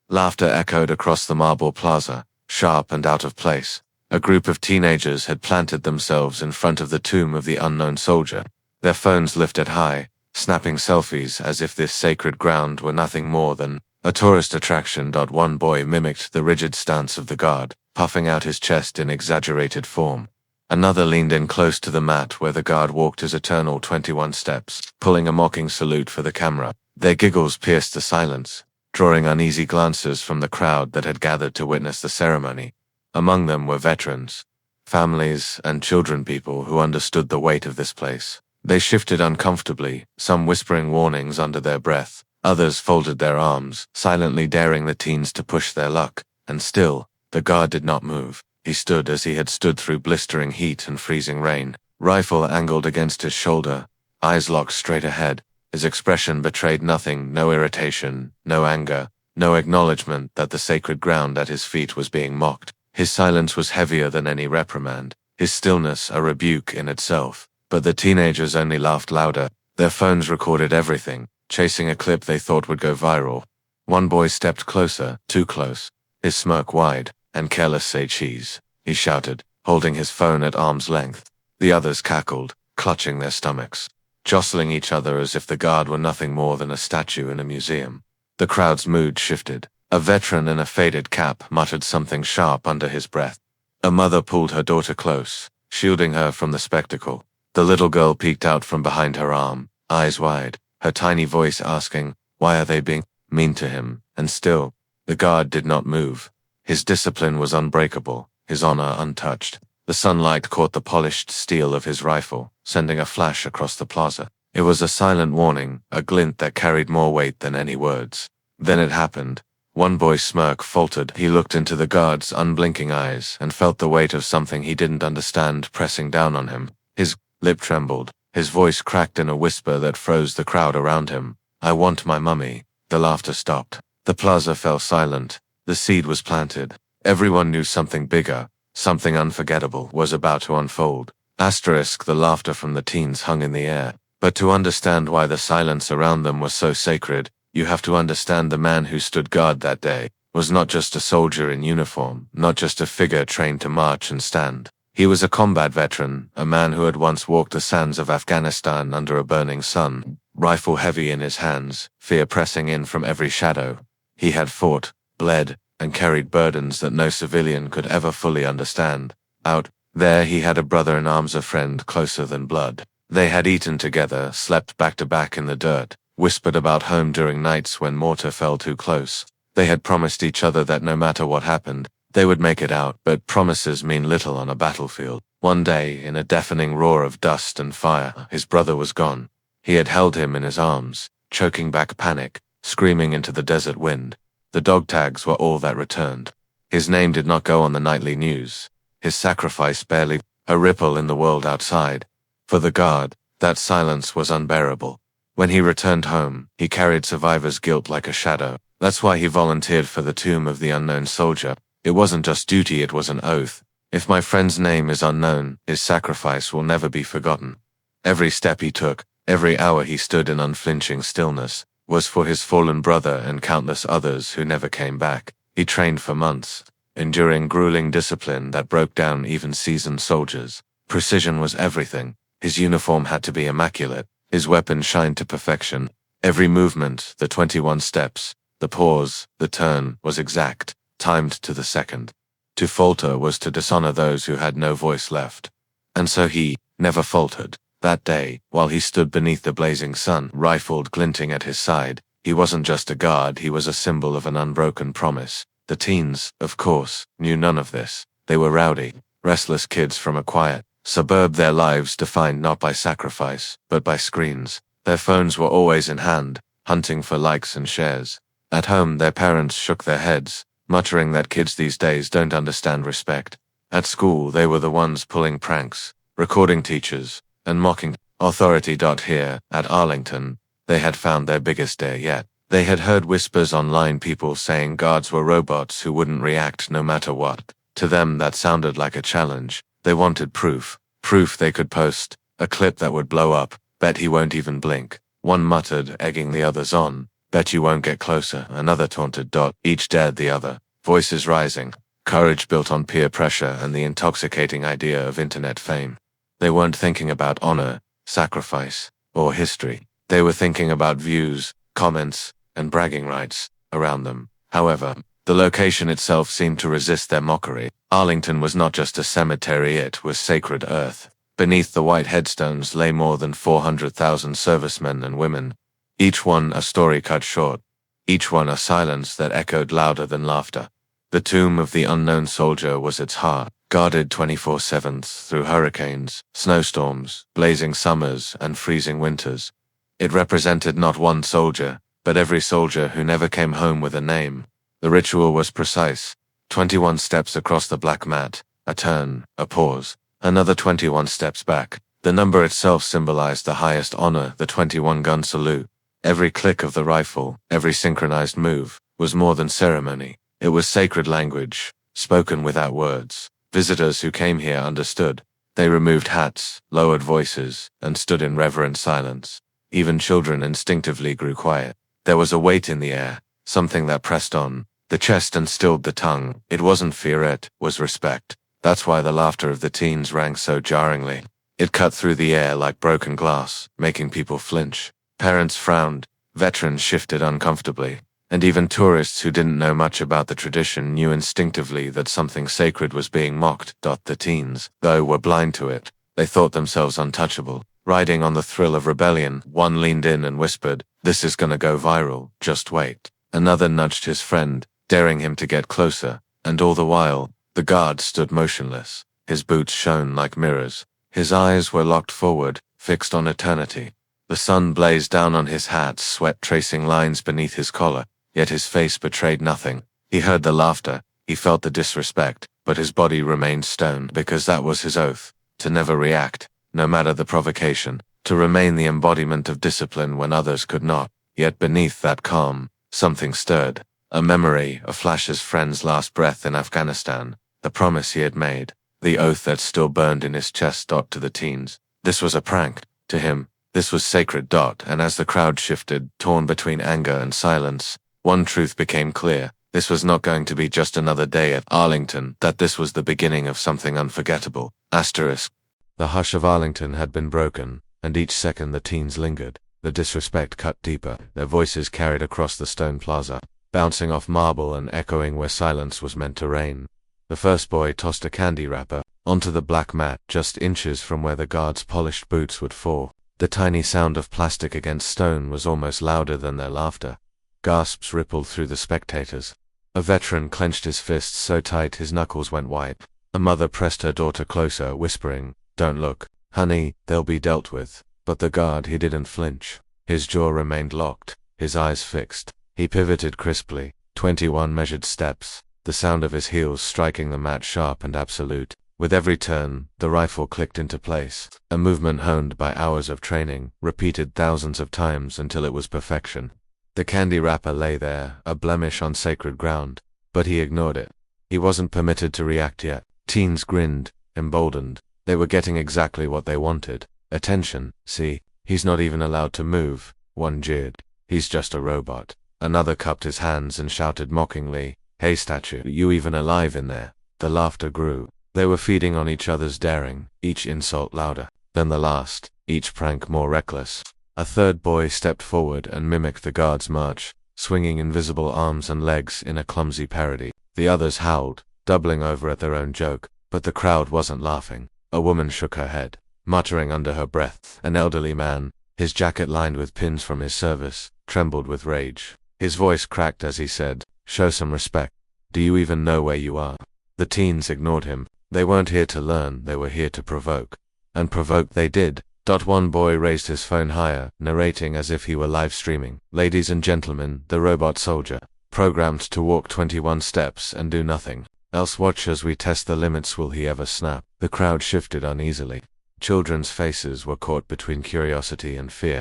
Laughter echoed across the marble plaza, sharp and out of place. A group of teenagers had planted themselves in front of the tomb of the unknown soldier, their phones lifted high, snapping selfies as if this sacred ground were nothing more than a tourist attraction. One boy mimicked the rigid stance of the guard, puffing out his chest in exaggerated form. Another leaned in close to the mat where the guard walked his eternal 21 steps, pulling a mocking salute for the camera. Their giggles pierced the silence, drawing uneasy glances from the crowd that had gathered to witness the ceremony. Among them were veterans, families, and children, people who understood the weight of this place. They shifted uncomfortably, some whispering warnings under their breath. Others folded their arms, silently daring the teens to push their luck. And still, the guard did not move. He stood as he had stood through blistering heat and freezing rain, rifle angled against his shoulder, eyes locked straight ahead. His expression betrayed nothing, no irritation, no anger, no acknowledgement that the sacred ground at his feet was being mocked. His silence was heavier than any reprimand, his stillness a rebuke in itself. But the teenagers only laughed louder. Their phones recorded everything, chasing a clip they thought would go viral. One boy stepped closer, too close, his smirk wide, and careless say cheese, he shouted, holding his phone at arm's length. The others cackled, clutching their stomachs, jostling each other as if the guard were nothing more than a statue in a museum. The crowd's mood shifted. A veteran in a faded cap muttered something sharp under his breath. A mother pulled her daughter close, shielding her from the spectacle. The little girl peeked out from behind her arm, eyes wide, her tiny voice asking, "Why are they being mean to him?" And still, the guard did not move. His discipline was unbreakable, his honor untouched. The sunlight caught the polished steel of his rifle, sending a flash across the plaza. It was a silent warning, a glint that carried more weight than any words. Then it happened. One boy's smirk faltered. He looked into the guard's unblinking eyes and felt the weight of something he didn't understand pressing down on him. His lip trembled. His voice cracked in a whisper that froze the crowd around him. "I want my mummy." The laughter stopped. The plaza fell silent. The seed was planted. Everyone knew something bigger, something unforgettable, was about to unfold. The laughter from the teens hung in the air. But to understand why the silence around them was so sacred, you have to understand the man who stood guard that day was not just a soldier in uniform, not just a figure trained to march and stand. He was a combat veteran, a man who had once walked the sands of Afghanistan under a burning sun, rifle heavy in his hands, fear pressing in from every shadow. He had fought, bled, and carried burdens that no civilian could ever fully understand. Out there he had a brother in arms, a friend closer than blood. They had eaten together, slept back to back in the dirt, whispered about home during nights when mortar fell too close. They had promised each other that no matter what happened, they would make it out, but promises mean little on a battlefield. One day, in a deafening roar of dust and fire, his brother was gone. He had held him in his arms, choking back panic, screaming into the desert wind. The dog tags were all that returned. His name did not go on the nightly news. His sacrifice barely a ripple in the world outside. For the guard, that silence was unbearable. When he returned home, he carried survivor's guilt like a shadow. That's why he volunteered for the tomb of the unknown soldier. It wasn't just duty, it was an oath. If my friend's name is unknown, his sacrifice will never be forgotten. Every step he took, every hour he stood in unflinching stillness, was for his fallen brother and countless others who never came back. He trained for months, enduring grueling discipline that broke down even seasoned soldiers. Precision was everything. His uniform had to be immaculate. His weapon shined to perfection. Every movement, the 21 steps, the pause, the turn, was exact, timed to the second. To falter was to dishonor those who had no voice left. And so he never faltered. That day, while he stood beneath the blazing sun, rifle glinting at his side, he wasn't just a guard, he was a symbol of an unbroken promise. The teens, of course, knew none of this. They were rowdy, restless kids from a quiet suburb, their lives defined not by sacrifice, but by screens. Their phones were always in hand, hunting for likes and shares. At home, their parents shook their heads, muttering that kids these days don't understand respect. At school, they were the ones pulling pranks, recording teachers, and mocking authority. Here, at Arlington, they had found their biggest dare yet. They had heard whispers online, people saying guards were robots who wouldn't react no matter what. To them, that sounded like a challenge. They wanted proof. Proof they could post, a clip that would blow up. Bet he won't even blink. One muttered, egging the others on. Bet you won't get closer, another taunted. Each dared the other, voices rising, courage built on peer pressure and the intoxicating idea of internet fame. They weren't thinking about honor, sacrifice, or history. They were thinking about views, comments, and bragging rights around them. However, the location itself seemed to resist their mockery. Arlington was not just a cemetery, it was sacred earth. Beneath the white headstones lay more than 400,000 servicemen and women, each one a story cut short, each one a silence that echoed louder than laughter. The tomb of the unknown soldier was its heart, guarded 24/7 through hurricanes, snowstorms, blazing summers, and freezing winters. It represented not one soldier, but every soldier who never came home with a name. The ritual was precise. 21 steps across the black mat, a turn, a pause, another 21 steps back. The number itself symbolized the highest honor, the 21-gun salute. Every click of the rifle, every synchronized move, was more than ceremony. It was sacred language, spoken without words. Visitors who came here understood. They removed hats, lowered voices, and stood in reverent silence. Even children instinctively grew quiet. There was a weight in the air, something that pressed on the chest and stilled the tongue. It wasn't fear, it was respect. That's why the laughter of the teens rang so jarringly. It cut through the air like broken glass, making people flinch. Parents frowned, veterans shifted uncomfortably, and even tourists who didn't know much about the tradition knew instinctively that something sacred was being mocked. The teens, though, were blind to it. They thought themselves untouchable. Riding on the thrill of rebellion, one leaned in and whispered, "This is gonna go viral, just wait." Another nudged his friend, daring him to get closer, and all the while, the guard stood motionless. His boots shone like mirrors. His eyes were locked forward, fixed on eternity. The sun blazed down on his hat, sweat tracing lines beneath his collar, yet his face betrayed nothing. He heard the laughter, he felt the disrespect, but his body remained stone because that was his oath, to never react, no matter the provocation, to remain the embodiment of discipline when others could not. Yet beneath that calm, something stirred. A memory, a flash's friend's last breath in Afghanistan, the promise he had made, the oath that still burned in his chest. To the teens, this was a prank. To him, this was sacred. And as the crowd shifted, torn between anger and silence, one truth became clear. This was not going to be just another day at Arlington, that this was the beginning of something unforgettable. Asterisk. The hush of Arlington had been broken, and each second the teens lingered. The disrespect cut deeper, their voices carried across the stone plaza, bouncing off marble and echoing where silence was meant to reign. The first boy tossed a candy wrapper onto the black mat, just inches from where the guard's polished boots would fall. The tiny sound of plastic against stone was almost louder than their laughter. Gasps rippled through the spectators. A veteran clenched his fists so tight his knuckles went white. A mother pressed her daughter closer, whispering, "Don't look, honey, they'll be dealt with." But the guard, he didn't flinch. His jaw remained locked, his eyes fixed. He pivoted crisply, 21 measured steps, the sound of his heels striking the mat sharp and absolute. With every turn, the rifle clicked into place, a movement honed by hours of training, repeated thousands of times until it was perfection. The candy wrapper lay there, a blemish on sacred ground, but he ignored it. He wasn't permitted to react yet. Teens grinned, emboldened. They were getting exactly what they wanted. Attention. "See, he's not even allowed to move," one jeered. "He's just a robot." Another cupped his hands and shouted mockingly, "Hey statue, you even alive in there?" The laughter grew. They were feeding on each other's daring, each insult louder than the last, each prank more reckless. A third boy stepped forward and mimicked the guard's march, swinging invisible arms and legs in a clumsy parody. The others howled, doubling over at their own joke, but the crowd wasn't laughing. A woman shook her head, muttering under her breath. An elderly man, his jacket lined with pins from his service, trembled with rage. His voice cracked as he said, "Show some respect. Do you even know where you are?" The teens ignored him. They weren't here to learn, they were here to provoke. And provoke they did. One boy raised his phone higher, narrating as if he were live streaming. "Ladies and gentlemen, the robot soldier, programmed to walk 21 steps and do nothing else. Watch as we test the limits. Will he ever snap?" The crowd shifted uneasily. Children's faces were caught between curiosity and fear.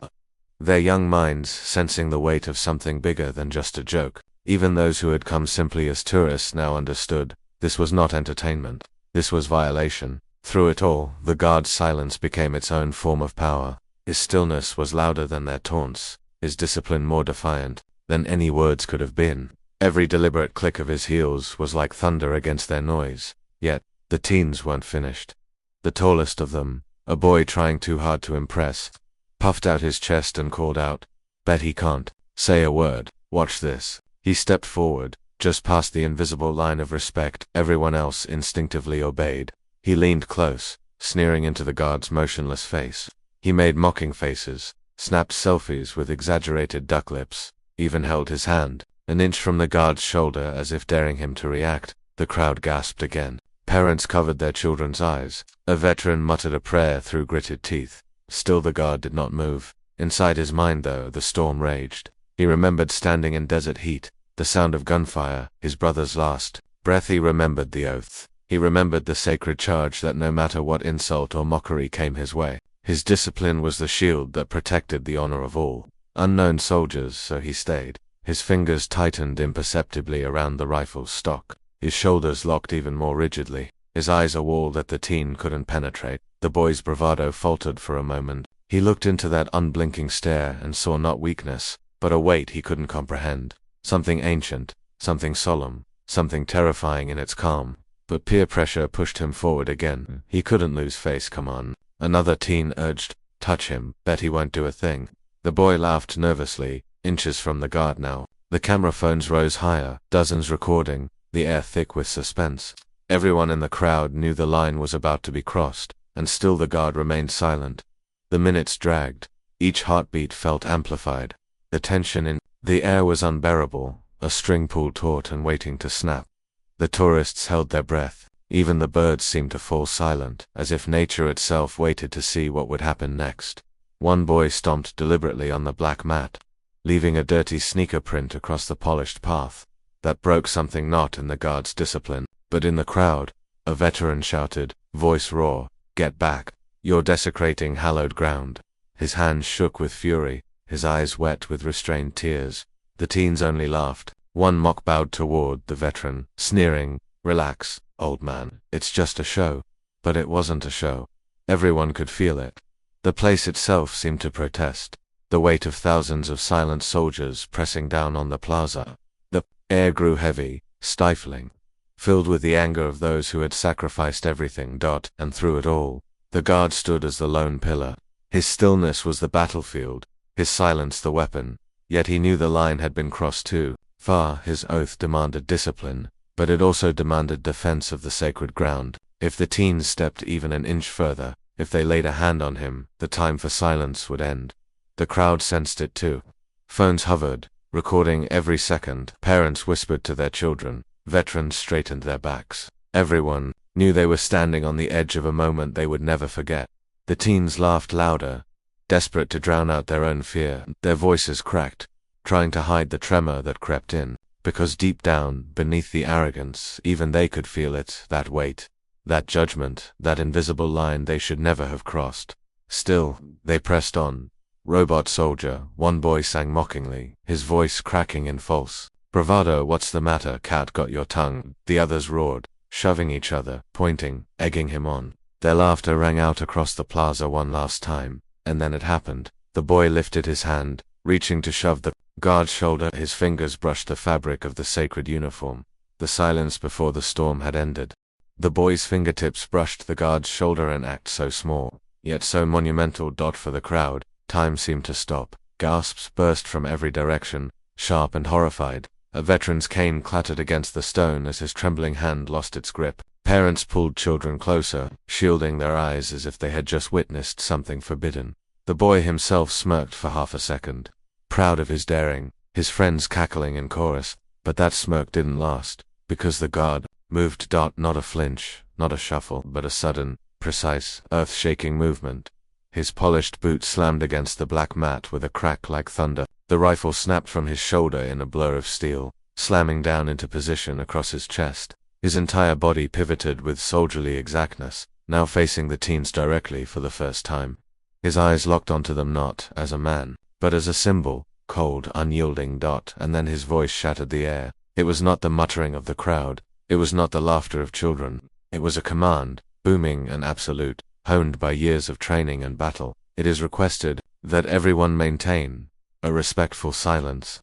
Their young minds sensing the weight of something bigger than just a joke. Even those who had come simply as tourists now understood. This was not entertainment. This was violation. Through it all, the guard's silence became its own form of power. His stillness was louder than their taunts, his discipline more defiant. than any words could have been. Every deliberate click of his heels was like thunder against their noise. Yet, the teens weren't finished. The tallest of them, a boy trying too hard to impress, puffed out his chest and called out, "Bet he can't say a word. Watch this." He stepped forward, just past the invisible line of respect everyone else instinctively obeyed. He leaned close, sneering into the guard's motionless face. He made mocking faces, snapped selfies with exaggerated duck lips, even held his hand an inch from the guard's shoulder as if daring him to react. The crowd gasped again. Parents covered their children's eyes. A veteran muttered a prayer through gritted teeth. Still the guard did not move. Inside his mind, though, the storm raged. He remembered standing in desert heat, the sound of gunfire, his brother's last breath. He remembered the oath. He remembered the sacred charge that no matter what insult or mockery came his way, his discipline was the shield that protected the honor of all unknown soldiers. So he stayed. His fingers tightened imperceptibly around the rifle's stock. His shoulders locked even more rigidly. His eyes a wall that the teen couldn't penetrate. The boy's bravado faltered for a moment. He looked into that unblinking stare and saw not weakness, but a weight he couldn't comprehend. Something ancient, something solemn, something terrifying in its calm. But peer pressure pushed him forward again. He couldn't lose face. "Come on," another teen urged. "Touch him. Bet he won't do a thing." The boy laughed nervously, inches from the guard now. The camera phones rose higher, dozens recording, the air thick with suspense. Everyone in the crowd knew the line was about to be crossed, and still the guard remained silent. The minutes dragged. Each heartbeat felt amplified. The tension in the air was unbearable, a string pulled taut and waiting to snap. The tourists held their breath. Even the birds seemed to fall silent, as if nature itself waited to see what would happen next. One boy stomped deliberately on the black mat, leaving a dirty sneaker print across the polished path. That broke something not in the guard's discipline, but in the crowd. A veteran shouted, voice raw, "Get back. You're desecrating hallowed ground." His hands shook with fury, his eyes wet with restrained tears. The teens only laughed. One mock bowed toward the veteran, sneering, "Relax, old man, it's just a show." But it wasn't a show. Everyone could feel it. The place itself seemed to protest, the weight of thousands of silent soldiers pressing down on the plaza. The air grew heavy, stifling, filled with the anger of those who had sacrificed everything. And through it all, the guard stood as the lone pillar. His stillness was the battlefield, his silence the weapon. Yet he knew the line had been crossed too far. His oath demanded discipline, but it also demanded defense of the sacred ground. If the teens stepped even an inch further, if they laid a hand on him, the time for silence would end. The crowd sensed it too. Phones hovered, recording every second. Parents whispered to their children. Veterans straightened their backs. Everyone knew they were standing on the edge of a moment they would never forget. The teens laughed louder, desperate to drown out their own fear. Their voices cracked, trying to hide the tremor that crept in, because deep down, beneath the arrogance, even they could feel it, that weight, that judgment, that invisible line they should never have crossed. Still, they pressed on. "Robot soldier," one boy sang mockingly, his voice cracking in false bravado. "What's the matter, cat, got your tongue?" The others roared, shoving each other, pointing, egging him on. Their laughter rang out across the plaza one last time, and then it happened. The boy lifted his hand, reaching to shove the guard's shoulder. His fingers brushed the fabric of the sacred uniform. The silence before the storm had ended. The boy's fingertips brushed the guard's shoulder, an act so small, yet so monumental. For the crowd, time seemed to stop. Gasps burst from every direction, sharp and horrified. A veteran's cane clattered against the stone as his trembling hand lost its grip. Parents pulled children closer, shielding their eyes as if they had just witnessed something forbidden. The boy himself smirked for half a second, proud of his daring, his friends cackling in chorus. But that smirk didn't last, because the guard moved. Not a flinch, not a shuffle, but a sudden, precise, earth-shaking movement. His polished boot slammed against the black mat with a crack like thunder. The rifle snapped from his shoulder in a blur of steel, slamming down into position across his chest. His entire body pivoted with soldierly exactness, now facing the teens directly for the first time. His eyes locked onto them not as a man, but as a symbol, cold, unyielding. And then his voice shattered the air. It was not the muttering of the crowd. It was not the laughter of children. It was a command, booming and absolute, honed by years of training and battle. "It is requested that everyone maintain a respectful silence."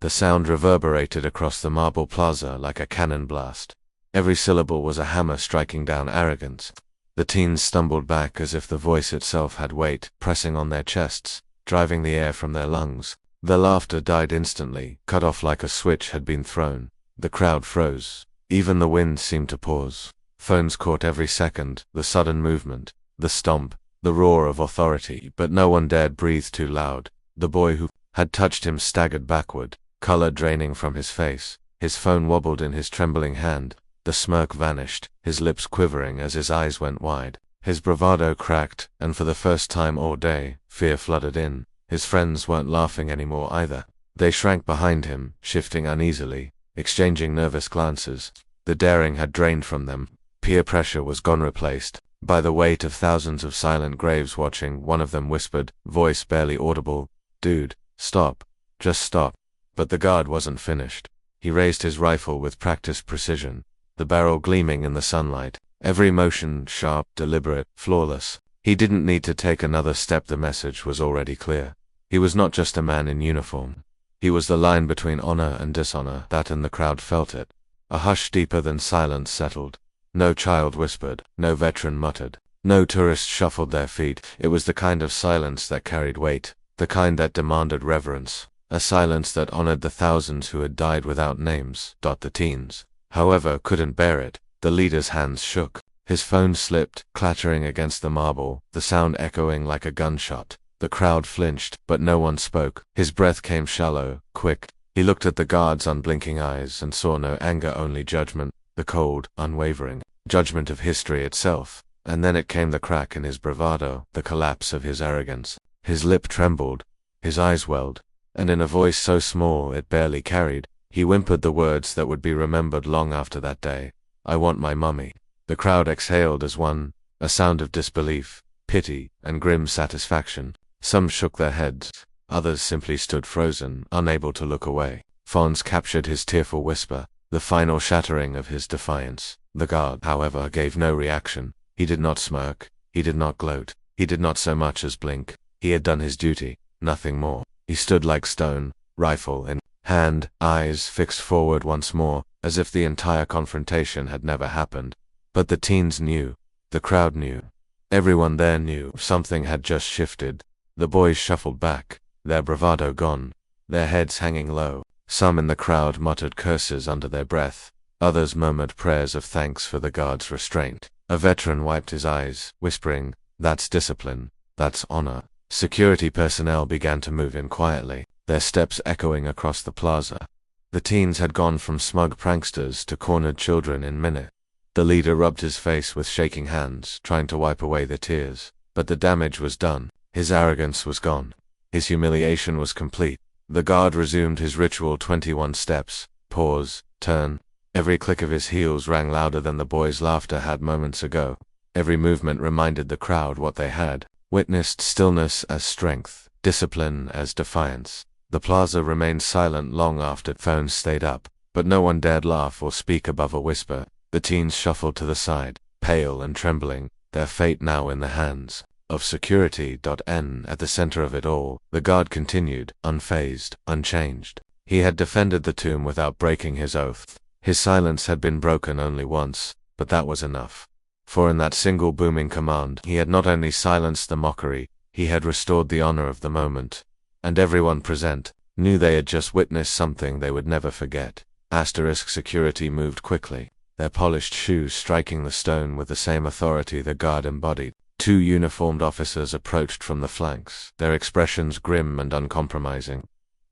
The sound reverberated across the marble plaza like a cannon blast. Every syllable was a hammer striking down arrogance. The teens stumbled back as if the voice itself had weight, pressing on their chests, driving the air from their lungs. Their laughter died instantly, cut off like a switch had been thrown. The crowd froze. Even the wind seemed to pause. Phones caught every second, the sudden movement, the stomp, the roar of authority, but no one dared breathe too loud. The boy who had touched him staggered backward, color draining from his face. His phone wobbled in his trembling hand. The smirk vanished, his lips quivering as his eyes went wide. His bravado cracked, and for the first time all day, fear flooded in. His friends weren't laughing anymore either. They shrank behind him, shifting uneasily, exchanging nervous glances. The daring had drained from them. Peer pressure was gone, replaced by the weight of thousands of silent graves watching. One of them whispered, voice barely audible, "Dude, stop. Just stop." But the guard wasn't finished. He raised his rifle with practiced precision, the barrel gleaming in the sunlight. Every motion sharp, deliberate, flawless. He didn't need to take another step. The message was already clear. He was not just a man in uniform. He was the line between honor and dishonor. That, and the crowd felt it. A hush deeper than silence settled. No child whispered, no veteran muttered, no tourist shuffled their feet. It was the kind of silence that carried weight, the kind that demanded reverence, a silence that honored the thousands who had died without names. The teens, however, couldn't bear it. The leader's hands shook. His phone slipped, clattering against the marble, the sound echoing like a gunshot. The crowd flinched, but no one spoke. His breath came shallow, quick. He looked at the guard's unblinking eyes and saw no anger, only judgment, the cold, unwavering judgment of history itself. And then it came, the crack in his bravado, the collapse of his arrogance. His lip trembled, his eyes welled, and in a voice so small it barely carried, he whimpered the words that would be remembered long after that day. "I want my mummy." The crowd exhaled as one, a sound of disbelief, pity, and grim satisfaction. Some shook their heads, others simply stood frozen, unable to look away. Fons captured his tearful whisper, the final shattering of his defiance. The guard, however, gave no reaction. He did not smirk, he did not gloat, he did not so much as blink. He had done his duty, nothing more. He stood like stone, rifle in hand, eyes fixed forward once more, as if the entire confrontation had never happened. But the teens knew. The crowd knew. Everyone there knew. Something had just shifted. The boys shuffled back, their bravado gone, their heads hanging low. Some in the crowd muttered curses under their breath. Others murmured prayers of thanks for the guard's restraint. A veteran wiped his eyes, whispering, "That's discipline. That's honor." Security personnel began to move in quietly, their steps echoing across the plaza. The teens had gone from smug pranksters to cornered children in minutes. The leader rubbed his face with shaking hands, trying to wipe away the tears. But the damage was done. His arrogance was gone. His humiliation was complete. The guard resumed his ritual 21 steps, pause, turn. Every click of his heels rang louder than the boys' laughter had moments ago. Every movement reminded the crowd what they had witnessed: stillness as strength, discipline as defiance. The plaza remained silent long after phones stayed up, but no one dared laugh or speak above a whisper. The teens shuffled to the side, pale and trembling, their fate now in the hands of security. At the center of it all, the guard continued, unfazed, unchanged. He had defended the tomb without breaking his oath. His silence had been broken only once, but that was enough. For in that single booming command, he had not only silenced the mockery, he had restored the honor of the moment. And everyone present knew they had just witnessed something they would never forget. Security moved quickly, their polished shoes striking the stone with the same authority the guard embodied. 2 uniformed officers approached from the flanks, their expressions grim and uncompromising.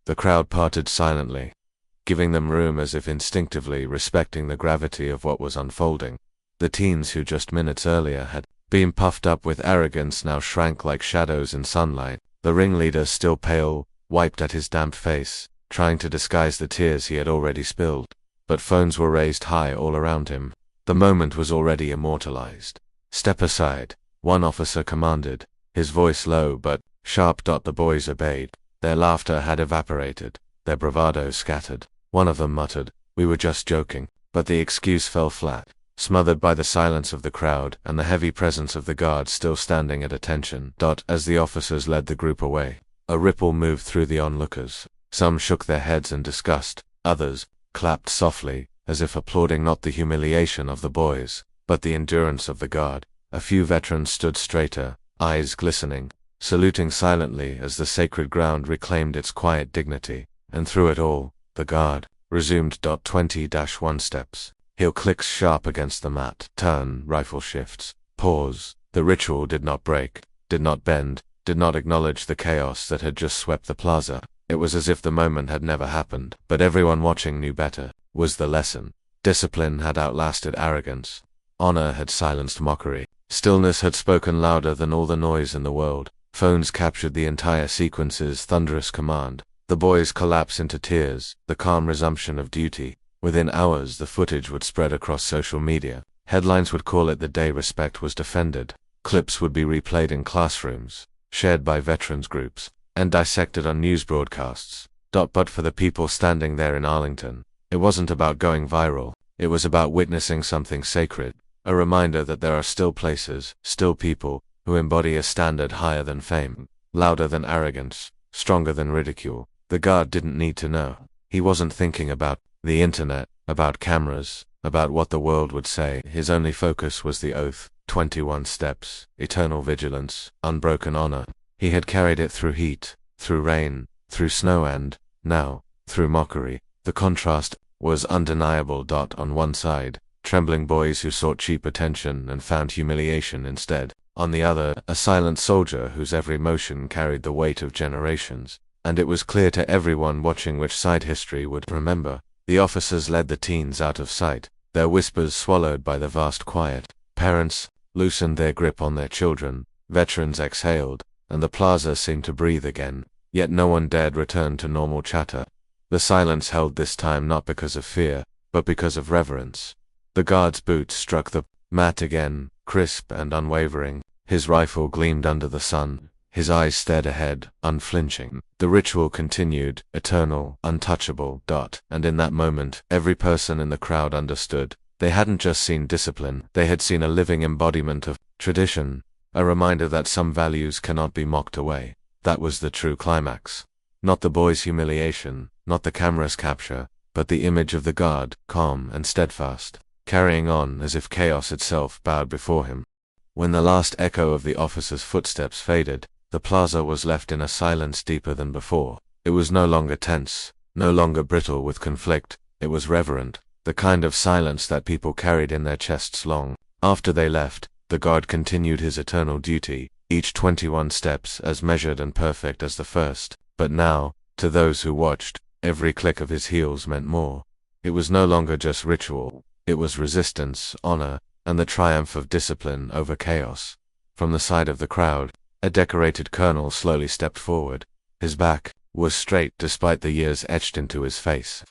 The crowd parted silently, giving them room as if instinctively respecting the gravity of what was unfolding. The teens who just minutes earlier had been puffed up with arrogance now shrank like shadows in sunlight. The ringleader, still pale, wiped at his damp face, trying to disguise the tears he had already spilled. But phones were raised high all around him. The moment was already immortalized. "Step aside," one officer commanded, his voice low but sharp. The boys obeyed. Their laughter had evaporated, their bravado scattered. One of them muttered, "We were just joking," but the excuse fell flat, smothered by the silence of the crowd and the heavy presence of the guards still standing at attention. As the officers led the group away, a ripple moved through the onlookers. Some shook their heads in disgust, others clapped softly, as if applauding not the humiliation of the boys, but the endurance of the guard. A few veterans stood straighter, eyes glistening, saluting silently as the sacred ground reclaimed its quiet dignity. And through it all, the guard resumed. 20-1 steps. Heel clicks sharp against the mat. Turn, rifle shifts. Pause. The ritual did not break, did not bend, did not acknowledge the chaos that had just swept the plaza. It was as if the moment had never happened, but everyone watching knew better. Was the lesson. Discipline had outlasted arrogance. Honor had silenced mockery. Stillness had spoken louder than all the noise in the world. Phones captured the entire sequence's thunderous command. The boys collapse into tears, the calm resumption of duty. Within hours, the footage would spread across social media. Headlines would call it the day respect was defended. Clips would be replayed in classrooms, shared by veterans groups, and dissected on news broadcasts. But for the people standing there in Arlington, it wasn't about going viral. It was about witnessing something sacred, a reminder that there are still places, still people, who embody a standard higher than fame, louder than arrogance, stronger than ridicule. The guard didn't need to know. He wasn't thinking about the internet, about cameras, about what the world would say. His only focus was the oath. 21 steps, eternal vigilance, unbroken honor. He had carried it through heat, through rain, through snow and, now, through mockery. The contrast was undeniable. On one side, trembling boys who sought cheap attention and found humiliation instead. On the other, a silent soldier whose every motion carried the weight of generations. And it was clear to everyone watching which side history would remember. The officers led the teens out of sight, their whispers swallowed by the vast quiet. Parents loosened their grip on their children, veterans exhaled, and the plaza seemed to breathe again. Yet no one dared return to normal chatter. The silence held this time not because of fear, but because of reverence. The guard's boots struck the mat again, crisp and unwavering. His rifle gleamed under the sun. His eyes stared ahead, unflinching. The ritual continued, eternal, untouchable. And in that moment, every person in the crowd understood. They hadn't just seen discipline, they had seen a living embodiment of tradition, a reminder that some values cannot be mocked away. That was the true climax. Not the boy's humiliation, not the camera's capture, but the image of the guard, calm and steadfast, carrying on as if chaos itself bowed before him. When the last echo of the officer's footsteps faded, the plaza was left in a silence deeper than before. It was no longer tense, no longer brittle with conflict. It was reverent, the kind of silence that people carried in their chests long after they left. The guard continued his eternal duty, each 21 steps as measured and perfect as the first. But now, to those who watched, every click of his heels meant more. It was no longer just ritual. It was resistance, honor, and the triumph of discipline over chaos. From the side of the crowd, a decorated colonel slowly stepped forward. His back was straight despite the years etched into his face.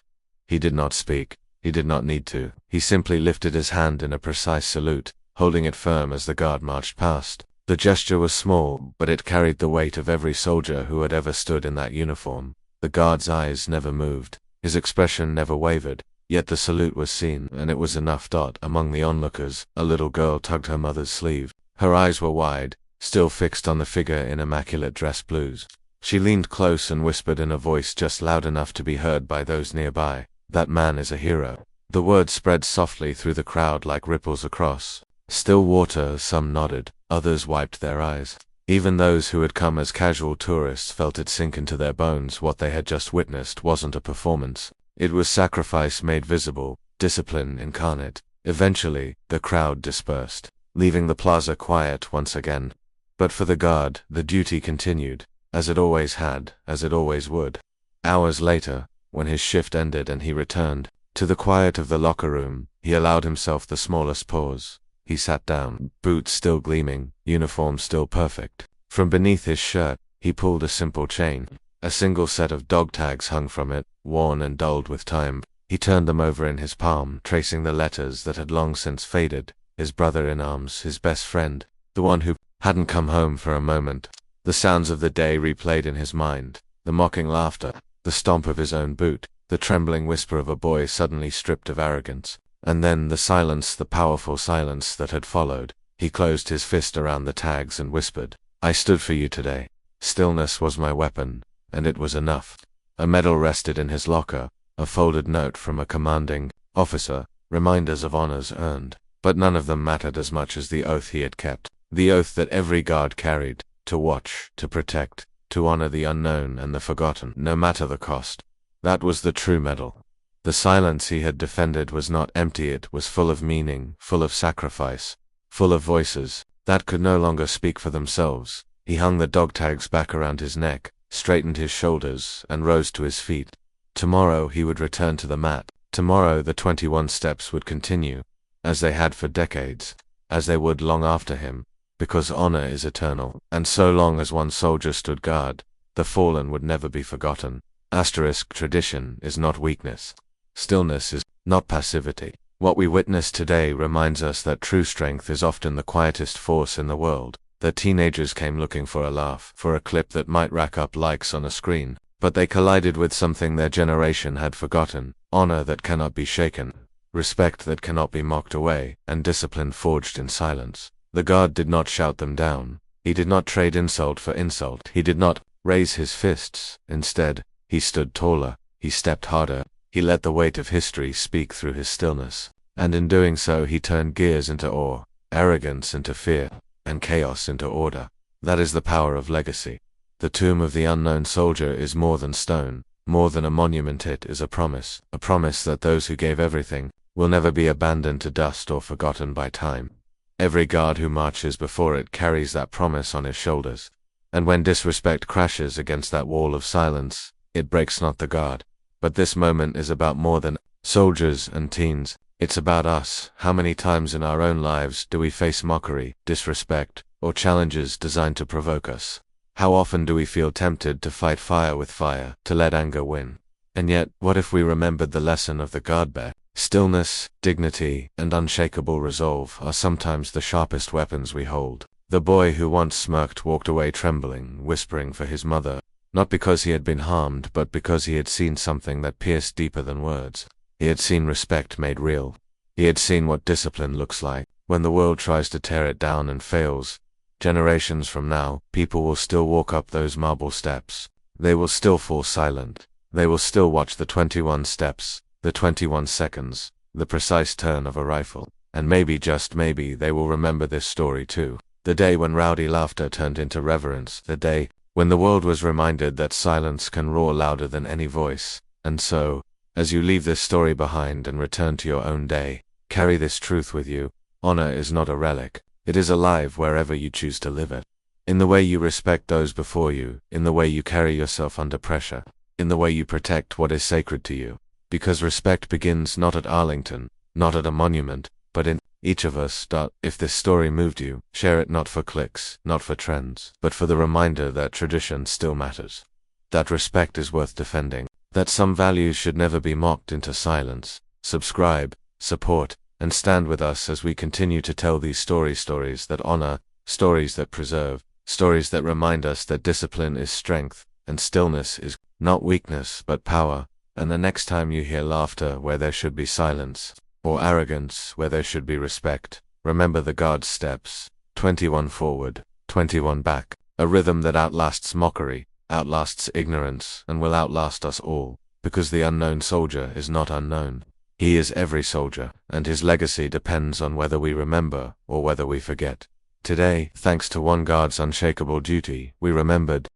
He did not speak. He did not need to. He simply lifted his hand in a precise salute, holding it firm as the guard marched past. The gesture was small, but it carried the weight of every soldier who had ever stood in that uniform. The guard's eyes never moved. His expression never wavered. Yet the salute was seen, and it was enough. Among the onlookers, a little girl tugged her mother's sleeve. Her eyes were wide, still fixed on the figure in immaculate dress blues. She leaned close and whispered in a voice just loud enough to be heard by those nearby, "That man is a hero." The words spread softly through the crowd like ripples across still water. Some nodded, others wiped their eyes. Even those who had come as casual tourists felt it sink into their bones. What they had just witnessed wasn't a performance. It was sacrifice made visible, discipline incarnate. Eventually, the crowd dispersed, leaving the plaza quiet once again. But for the guard, the duty continued, as it always had, as it always would. Hours later, when his shift ended and he returned to the quiet of the locker room, he allowed himself the smallest pause. He sat down, boots still gleaming, uniform still perfect. From beneath his shirt, he pulled a simple chain. A single set of dog tags hung from it, worn and dulled with time. He turned them over in his palm, tracing the letters that had long since faded. His brother in arms, his best friend, the one who hadn't come home for a moment. The sounds of the day replayed in his mind, the mocking laughter, the stomp of his own boot, the trembling whisper of a boy suddenly stripped of arrogance. And then the silence, the powerful silence that had followed. He closed his fist around the tags and whispered, "I stood for you today. Stillness was my weapon, and it was enough." A medal rested in his locker, a folded note from a commanding officer, reminders of honors earned. But none of them mattered as much as the oath he had kept. The oath that every guard carried, to watch, to protect, to honor the unknown and the forgotten, no matter the cost. That was the true medal. The silence he had defended was not empty, it was full of meaning, full of sacrifice, full of voices that could no longer speak for themselves. He hung the dog tags back around his neck, straightened his shoulders, and rose to his feet. Tomorrow he would return to the mat. Tomorrow the 21 steps would continue, as they had for decades, as they would long after him, because honor is eternal, and so long as one soldier stood guard, the fallen would never be forgotten. Tradition is not weakness. Stillness is not passivity. What we witness today reminds us that true strength is often the quietest force in the world. The teenagers came looking for a laugh, for a clip that might rack up likes on a screen, but they collided with something their generation had forgotten: honor that cannot be shaken, respect that cannot be mocked away, and discipline forged in silence. The guard did not shout them down. He did not trade insult for insult. He did not raise his fists. Instead, he stood taller. He stepped harder. He let the weight of history speak through his stillness. And in doing so he turned gears into awe, arrogance into fear, and chaos into order. That is the power of legacy. The tomb of the unknown soldier is more than stone, more than a monument. It is a promise that those who gave everything will never be abandoned to dust or forgotten by time. Every guard who marches before it carries that promise on his shoulders. And when disrespect crashes against that wall of silence, it breaks not the guard. But this moment is about more than soldiers and teens. It's about us. How many times in our own lives do we face mockery, disrespect, or challenges designed to provoke us? How often do we feel tempted to fight fire with fire, to let anger win? And yet, what if we remembered the lesson of the guard bear? Stillness, dignity, and unshakable resolve are sometimes the sharpest weapons we hold. The boy who once smirked walked away trembling, whispering for his mother, not because he had been harmed, but because he had seen something that pierced deeper than words. He had seen respect made real. He had seen what discipline looks like when the world tries to tear it down and fails. Generations from now, people will still walk up those marble steps. They will still fall silent. They will still watch the 21 steps, the 21 seconds, the precise turn of a rifle. And maybe, just maybe, they will remember this story too. The day when rowdy laughter turned into reverence. The day when the world was reminded that silence can roar louder than any voice. And so, as you leave this story behind and return to your own day, carry this truth with you. Honor is not a relic. It is alive wherever you choose to live it. In the way you respect those before you, in the way you carry yourself under pressure, in the way you protect what is sacred to you. Because respect begins not at Arlington, not at a monument, but in each of us. If this story moved you, share it not for clicks, not for trends, but for the reminder that tradition still matters. That respect is worth defending. That some values should never be mocked into silence. Subscribe, support, and stand with us as we continue to tell these stories that honor, stories that preserve, stories that remind us that discipline is strength, and stillness is not weakness but power. And the next time you hear laughter where there should be silence, or arrogance where there should be respect, remember the guard's steps: 21 forward, 21 back, a rhythm that outlasts mockery, outlasts ignorance, and will outlast us all, because the unknown soldier is not unknown. He is every soldier, and his legacy depends on whether we remember or whether we forget. Today, thanks to one guard's unshakable duty, we remembered,